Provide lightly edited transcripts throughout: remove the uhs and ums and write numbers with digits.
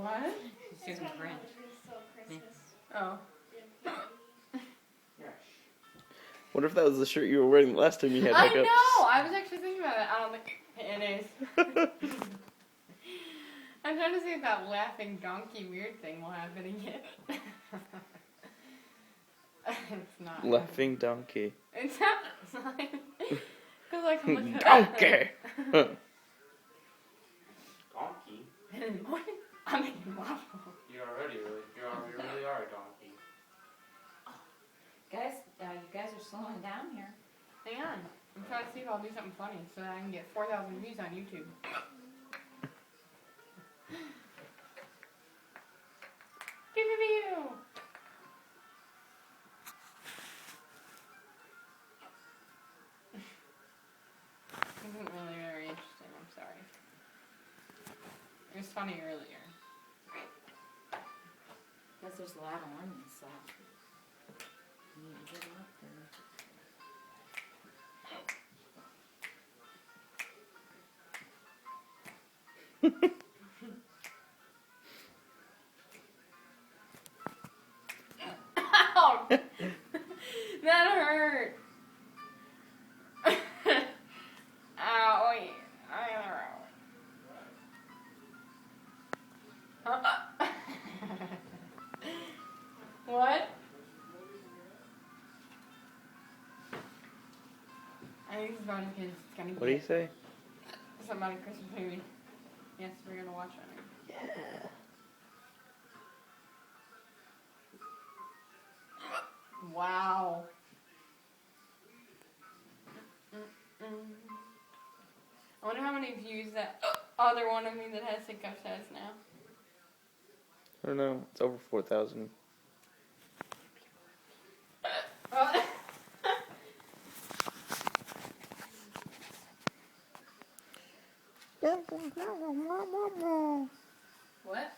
What? She's doing French. Oh. What if that was the shirt you were wearing the last time you had hiccups? I know! I was actually thinking about it. I don't think it is. I'm trying to see if that laughing donkey weird thing will happen again. It's not. Laughing donkey. It's not. Because I can look at Donkey! Donkey? I mean, wow. You really are a donkey. Guys, you guys are slowing down here. Hang on. I'm trying to see if I'll do something funny so that I can get 4,000 views on YouTube. Give me a view! This isn't really very interesting, I'm sorry. It was funny earlier. Because there's a lot of onions, so you need to get them up there. Ow! That hurt! Ow! What? I think it's about as good as it's gonna get. What do you say? Something about a Christmas movie. Yes, we're gonna watch it. Yeah. Wow. I wonder how many views that other one of me that has hiccups has now. I don't know. It's over 4,000. What?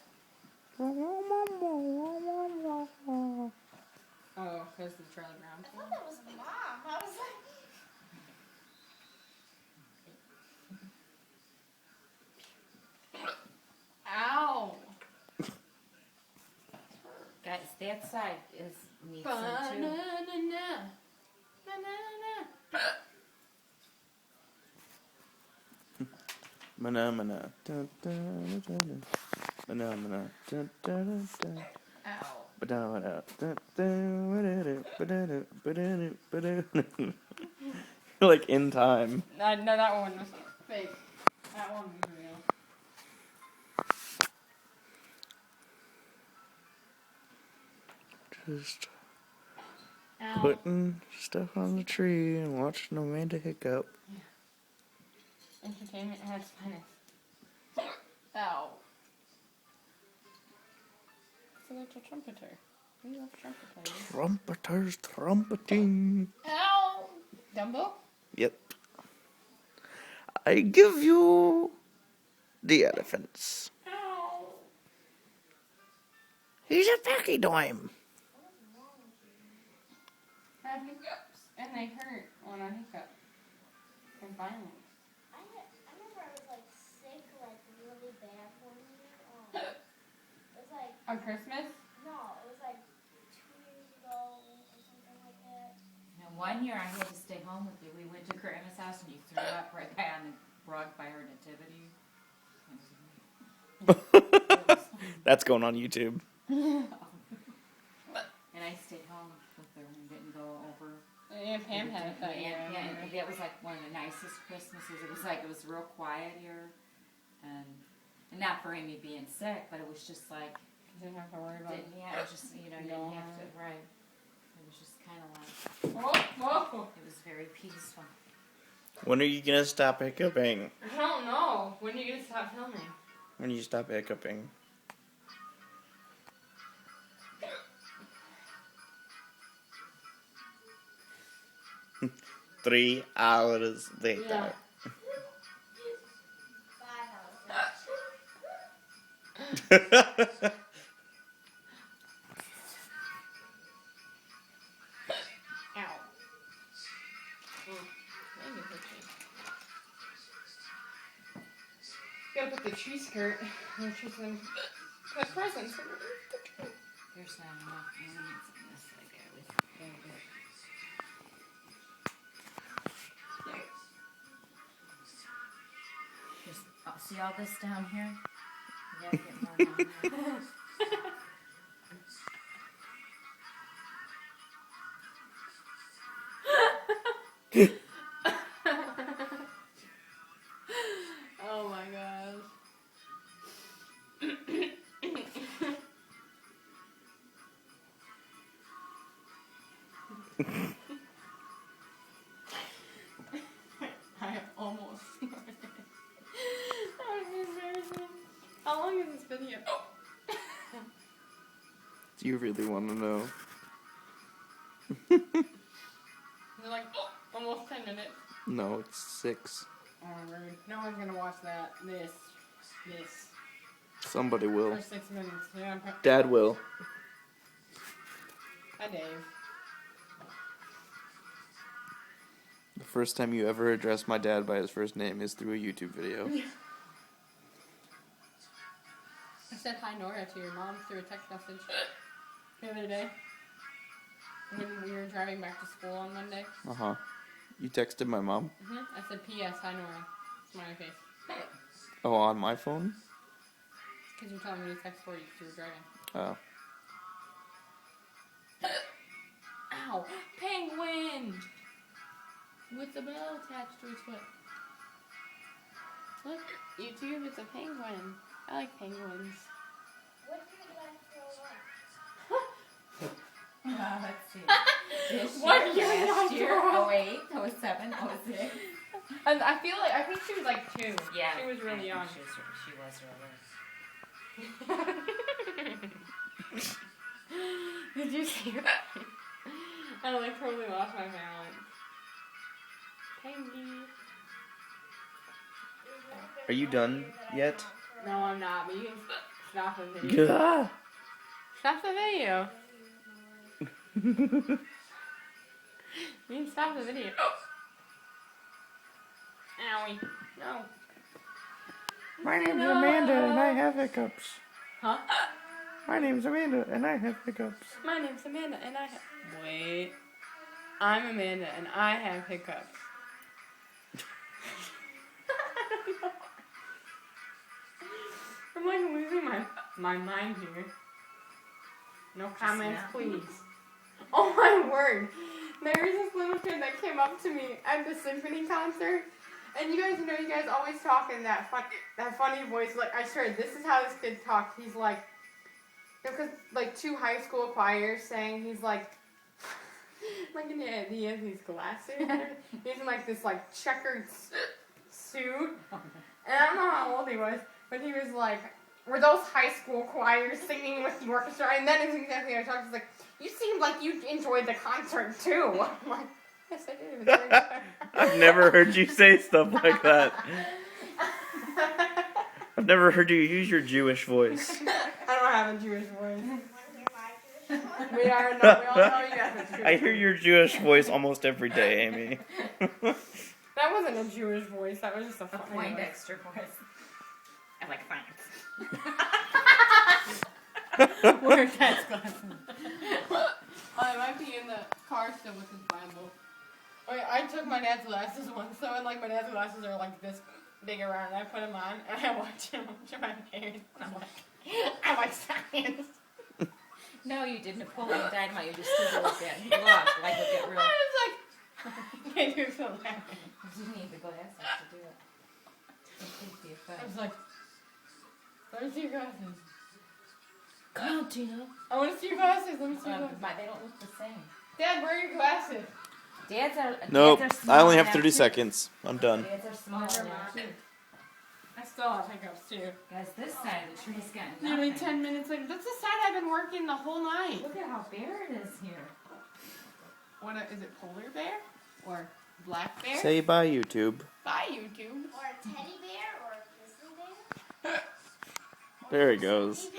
Oh, because the Charlie Brown. I thought that was Mom. I was like... Ow! Guys, that side needs some too. Ba-na-na-na. Ba-na-na. Mana mana. Dun, dun, dun, dun. Mana mana. Dun, dun, dun. Ow. Ba-da-ba-da. Dun, dun, ba-da-da, ba-da-da, ba-da-da, ba-da-da. You're like in time. No, that one was fake. That one was real. Just Ow. putting stuff on the tree and watching Amanda hiccup. Entertainment at its finest. Ow. So that's a trumpeter. We love trumpeters. Trumpeters trumpeting. Ow! Dumbo? Yep. I give you the elephants. Ow! He's a pachyderm. I have hiccups. And they hurt when I hiccup. And finally. I remember I was like sick, like really bad one year. It was like... On Christmas? No, it was like 2 years ago or something like that. Now, one year I had to stay home with you. We went to Grandma's house and you threw up right by on the rug by her nativity. That's going on YouTube. And I stayed home with her and didn't go over. Yeah, Pam had it that year. Yeah, and that was like one of the nicest Christmases. It was real quiet here, and not for Amy being sick, but it was just like You didn't have to worry about it. it was just you didn't have to right. It was just kind of like Whoa! it was very peaceful. When are you gonna stop hiccuping? I don't know. When are you gonna stop filming? When you stop hiccuping? 3 hours later. Yeah. 5 hours. Ow. Maybe it's itchy. Gotta put the tree skirt. The presents. There's not enough ornaments in this. Like I was very good. Just, see all this down here? You gotta get more down there. Oh my gosh. I almost snorted. That was embarrassing. How long is this video? Do you really want to know? They're like almost 10 minutes. No, it's 6. Oh, rude. No one's gonna watch that. This. Somebody will. For 6 minutes. Yeah, Dad will. Hi, Dave. The first time you ever address my dad by his first name is through a YouTube video. I said hi, Nora, to your mom through a text message the other day when we were driving back to school on Monday. Uh-huh. You texted my mom? I said, P.S. Hi, Nora. Smiley face. Oh, on my phone? Because you're telling me to text for you because you were driving. Oh. Ow! Penguin! With the bell attached to his foot. Look, YouTube, it's a penguin. I like penguins. What did I throw up? Let's see. This What year, year did I last year, throw up? 08, 07, 06. And I think she was like 2. Yeah. She was I really think young. She was really. Did you see that? I like totally lost my balance. Penguin. Are you done yet? No, I'm not, but you can stop the video. Gah! Stop the video. You can stop the video. Owie. No. My name's Amanda and I have hiccups. Huh? My name's Amanda and I have hiccups. My name's Amanda and I have... Wait. I'm Amanda and I have hiccups. I'm like losing my mind here. No comments, now. please. Oh my word. There was this little kid that came up to me at the symphony concert. And you guys know you guys always talk in that funny voice. Like, I swear, this is how this kid talked. He's like, because like 2 high school choirs sang, he's like he has these glasses. He's in like this like checkered suit. And I don't know how old he was, but he was like, were those high school choirs singing with the orchestra? And that is exactly what I talked. He's like, you seemed like you enjoyed the concert too. I'm like, yes, I did. It was very good. I've never heard you say stuff like that. I've never heard you use your Jewish voice. I don't have a Jewish voice. Want to hear my Jewish one? We all know you guys have a Jewish I hear your Jewish voice almost every day, Amy. That wasn't a Jewish voice. That was just a A funny voice. Poindexter voice. I like science. Where's that glasses? I might be in the car still with his Bible. Wait, I took my dad's glasses once, so and like my dad's glasses are like this big around, and I put them on, and I watch him to my parents, and I'm like, I like science. No, you didn't. Napoleon Dynamite. You just stood there like that. He lost. Like look at real. I was like, I do feel bad. You need the glasses to do it. Complete the I effect. was like, where's your glasses? Come on, Tina. I want to see your glasses. Let me see your glasses. They don't look the same. Dad, where are your glasses? Dads are. Nope, Dads are small I only have now, 30 too. seconds. I'm done. Dads are small Never now mind. too. I still have hiccups too. Guys, this side of the tree's gotten Nearly nothing. 10 minutes later. That's the side I've been working the whole night. Look at how bare it is here. Is it polar bear? Or black bear? Say bye, YouTube. Bye, YouTube. Or a teddy bear or a grizzly bear? There he goes.